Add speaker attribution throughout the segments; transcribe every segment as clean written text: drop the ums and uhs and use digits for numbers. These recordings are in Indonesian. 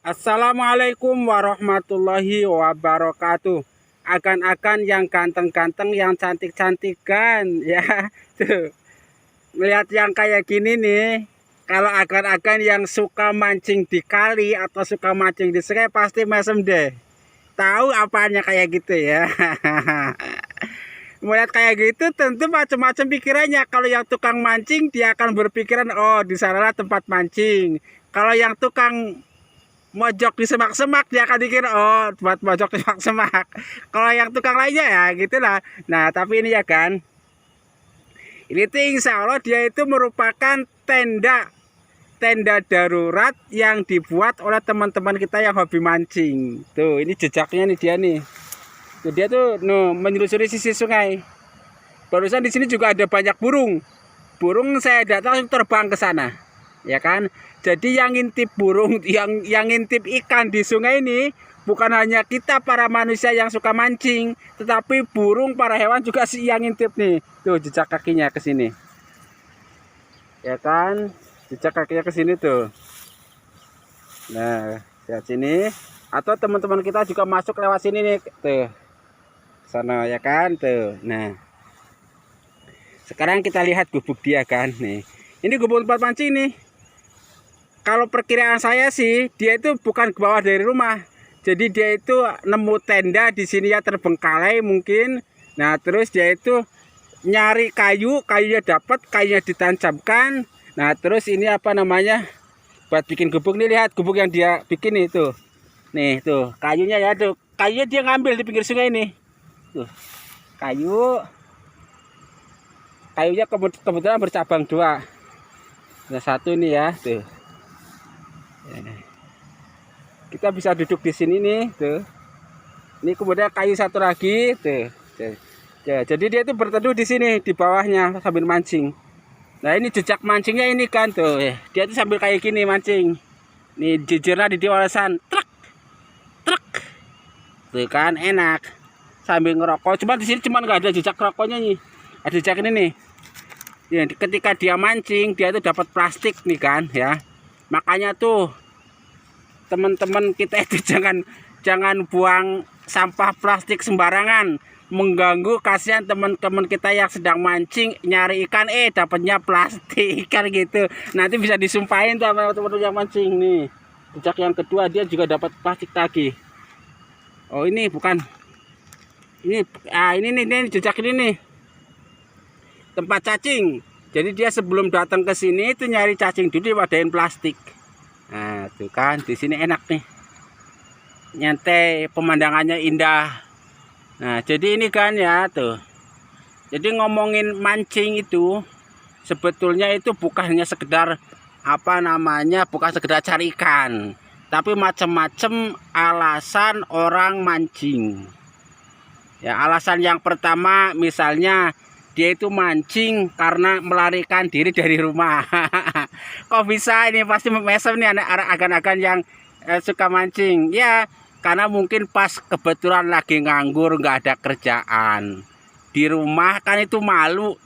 Speaker 1: Assalamualaikum warahmatullahi wabarakatuh. Akan-akan yang ganteng-ganteng, yang cantik-cantikan ya. Tuh, melihat yang kayak gini nih, kalau akan-akan yang suka mancing di kali atau suka mancing di sungai pasti mesem deh. Tahu apanya kayak gitu ya. Melihat kayak gitu tentu macam-macam pikirannya. Kalau yang tukang mancing dia akan berpikiran, oh di sanalah tempat mancing. Kalau yang tukang mojok di semak-semak dia akan pikir oh buat mojok di semak-semak. Kalau yang tukang lainnya ya gitulah. Nah tapi ini ya kan, ini tuh insya Allah dia itu merupakan tenda tenda darurat yang dibuat oleh teman-teman kita yang hobi mancing. Tuh ini jejaknya nih dia nih. Tuh dia tuh menyusuri sisi sungai. Barusan di sini juga ada banyak burung. Burung saya datang terbang ke sana, ya kan? Jadi yang ngintip burung, yang ngintip ikan di sungai ini bukan hanya kita para manusia yang suka mancing, tetapi burung, para hewan juga sih yang ngintip nih. Tuh jejak kakinya ke sini, ya kan? Jejak kakinya ke sini tuh. Nah, lihat sini. Atau teman-teman kita juga masuk lewat sini nih, tuh. Sana ya kan, tuh. Nah, sekarang kita lihat gubuk dia kan, nih. Ini gubuk tempat mancing nih. Kalau perkiraan saya sih, dia itu bukan ke bawah dari rumah. Jadi dia itu nemu tenda di sini ya terbengkalai mungkin. Nah, terus dia itu nyari kayu, kayunya dapat, kayunya ditancapkan. Nah, terus ini apa namanya? Buat bikin gubuk nih, lihat gubuk yang dia bikin itu. Nih, tuh, kayunya ya tuh. Kayunya dia ngambil di pinggir sungai ini. Tuh. Kayu. Kayunya kebetulan bercabang dua. Nah, satu ini ya, tuh. Kita bisa duduk di sini nih, tuh. Ini kemudian kayu satu lagi, tuh. Ya, jadi dia itu berteduh di sini di bawahnya sambil mancing. Nah ini jejak mancingnya ini kan tuh, dia tuh sambil kayak gini mancing. Nih jujurnya di diwalesan, truk, truk, tuh kan enak. Sambil ngerokok, cuma di sini cuma nggak ada jejak rokoknya nih. Ada jejak ini nih. Ya, ketika dia mancing, dia tuh dapat plastik nih kan, ya. Makanya tuh teman-teman kita itu jangan buang sampah plastik sembarangan, mengganggu. Kasihan teman-teman kita yang sedang mancing nyari ikan dapatnya plastik kan gitu, nanti bisa disumpahin tuh sama teman-teman yang mancing nih. Jejak yang kedua dia juga dapat plastik lagi. Oh ini bukan ini, ini nih jejak ini nih tempat cacing. Jadi dia sebelum datang ke sini itu nyari cacing dulu diwadahin plastik. Nah, tuh kan di sini enak nih. Nyantai, pemandangannya indah. Nah, jadi ini kan ya tuh. Jadi ngomongin mancing itu sebetulnya itu bukan hanya sekedar apa namanya, bukan sekedar cari ikan, tapi macam-macam alasan orang mancing. Ya, alasan yang pertama misalnya dia itu mancing karena melarikan diri dari rumah. Kok bisa ini pasti mesem nih anak-anak yang suka mancing. Ya, karena mungkin pas kebetulan lagi nganggur, nggak ada kerjaan. Di rumah kan itu malu.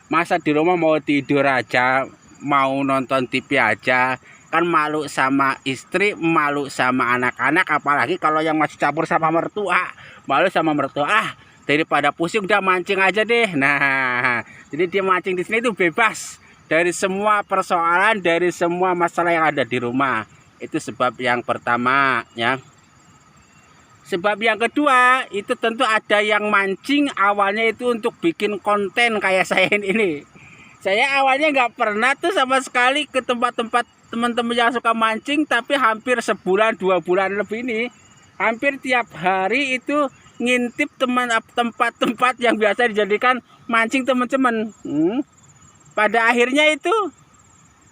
Speaker 1: Masa di rumah mau tidur aja, mau nonton TV aja, kan malu sama istri, malu sama anak-anak, apalagi kalau yang masih campur sama mertua. Malu sama mertua, daripada pusing udah mancing aja deh. Nah, jadi dia mancing di sini itu bebas dari semua persoalan, dari semua masalah yang ada di rumah. Itu sebab yang pertama ya. Sebab yang kedua itu tentu ada yang mancing awalnya itu untuk bikin konten kayak saya ini. Saya awalnya nggak pernah tuh sama sekali ke tempat-tempat teman-teman yang suka mancing, tapi hampir sebulan 2 bulan lebih ini hampir tiap hari itu ngintip tempat-tempat yang biasa dijadikan mancing teman-teman. Pada akhirnya itu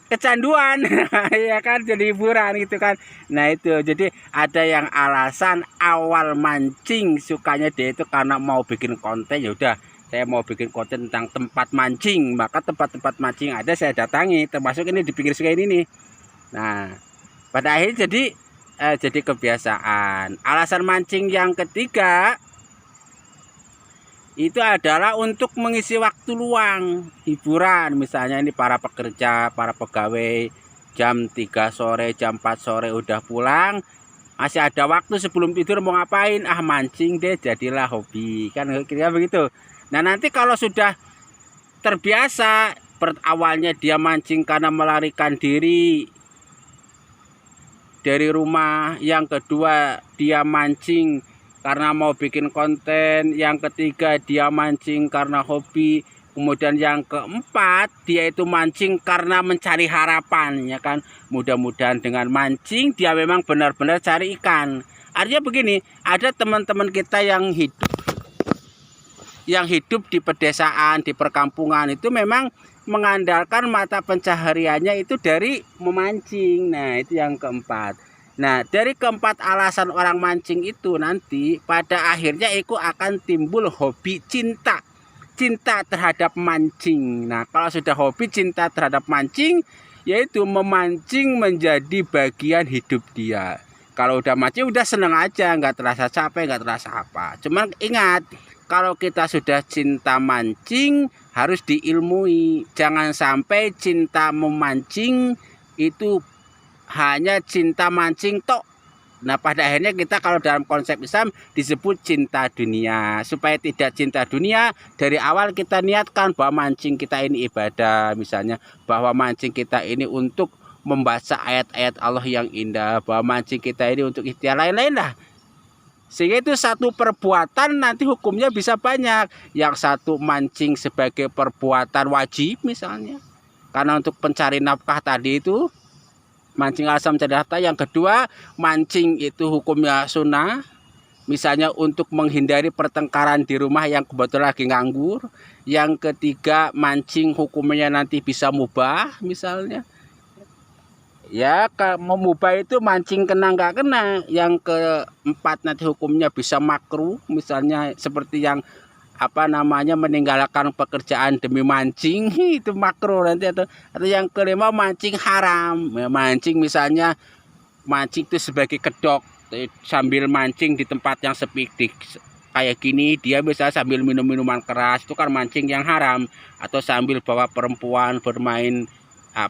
Speaker 1: kecanduan. Ya kan, jadi hiburan gitu kan. Nah itu jadi ada yang alasan awal mancing sukanya dia itu karena mau bikin konten. Ya udah, saya mau bikin konten tentang tempat mancing, maka tempat-tempat mancing ada saya datangi, termasuk ini di pinggir sungai ini nih. Nah pada akhirnya jadi kebiasaan. Alasan mancing yang ketiga itu adalah untuk mengisi waktu luang, hiburan. Misalnya ini para pekerja, para pegawai jam 3 sore, jam 4 sore udah pulang, masih ada waktu sebelum tidur mau ngapain? Ah, mancing deh, jadilah hobi. Kan kira begitu. Nah, nanti kalau sudah terbiasa, awalnya dia mancing karena melarikan diri dari rumah, yang kedua dia mancing karena mau bikin konten, yang ketiga dia mancing karena hobi, kemudian yang keempat dia itu mancing karena mencari harapan, ya kan. Mudah-mudahan dengan mancing dia memang benar-benar cari ikan. Artinya begini, ada teman-teman kita yang hidup di pedesaan, di perkampungan itu memang mengandalkan mata pencahariannya itu dari memancing. Nah, itu yang keempat. Nah, dari keempat alasan orang mancing itu nanti pada akhirnya itu akan timbul hobi cinta. Cinta terhadap mancing. Nah, kalau sudah hobi cinta terhadap mancing, yaitu memancing menjadi bagian hidup dia. Kalau udah mancing udah seneng aja, nggak terasa capek, nggak terasa apa. Cuman ingat, kalau kita sudah cinta mancing harus diilmui. Jangan sampai cinta memancing itu hanya cinta mancing tok. Nah, pada akhirnya kita kalau dalam konsep Islam disebut cinta dunia. Supaya tidak cinta dunia, dari awal kita niatkan bahwa mancing kita ini ibadah, misalnya bahwa mancing kita ini untuk membaca ayat-ayat Allah yang indah, bahwa mancing kita ini untuk ikhtiar lain-lain lah. Sehingga itu satu perbuatan nanti hukumnya bisa banyak. Yang satu mancing sebagai perbuatan wajib misalnya, karena untuk pencari nafkah tadi itu mancing alasan mencari nafkah. Yang kedua, mancing itu hukumnya sunnah, misalnya untuk menghindari pertengkaran di rumah yang kebetulan lagi nganggur. Yang ketiga, mancing hukumnya nanti bisa mubah misalnya. Ya, memubah itu mancing kena nggak kena. Yang keempat nanti hukumnya bisa makruh, misalnya seperti yang meninggalkan pekerjaan demi mancing itu makruh nanti. Atau yang kelima mancing haram. Ya, mancing misalnya mancing itu sebagai kedok, sambil mancing di tempat yang sepi kayak gini, dia bisa sambil minum minuman keras, itu kan mancing yang haram. Atau sambil bawa perempuan bermain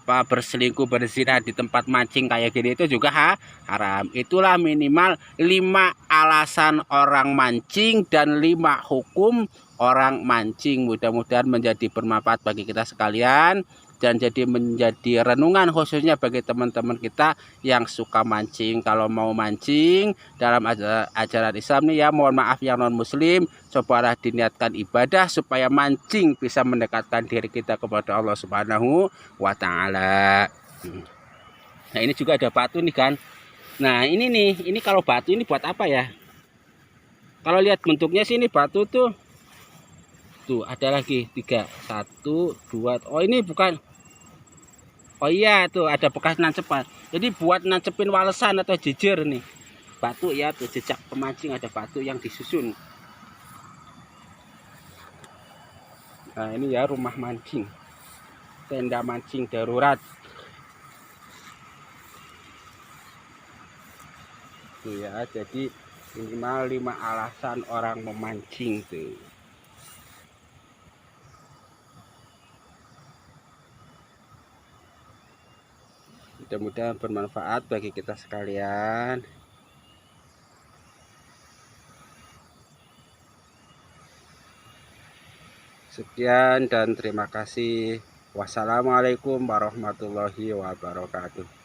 Speaker 1: berselingkuh, berzina di tempat mancing kayak gini, itu juga haram. Itulah minimal 5 alasan orang mancing dan 5 hukum orang mancing. Mudah-mudahan menjadi bermanfaat bagi kita sekalian dan menjadi renungan khususnya bagi teman-teman kita yang suka mancing. Kalau mau mancing dalam ajaran Islam nih ya, mohon maaf yang non muslim, cobalah diniatkan ibadah supaya mancing bisa mendekatkan diri kita kepada Allah Subhanahu wa Ta'ala. Nah, ini juga ada batu nih kan. Nah, ini kalau batu ini buat apa ya? Kalau lihat bentuknya sih ini batu tuh ada lagi 3, 1, 2. Oh, ini bukan. Oh iya, tuh ada bekas nancepan. Jadi buat nancepin walesan atau jejer nih. Batu ya, tuh jejak pemancing, ada batu yang disusun. Nah, ini ya rumah mancing. Tenda mancing darurat. Tuh ya, jadi minimal 5 alasan orang memancing tuh. Mudah-mudahan bermanfaat bagi kita sekalian. Sekian dan terima kasih. Wassalamualaikum warahmatullahi wabarakatuh.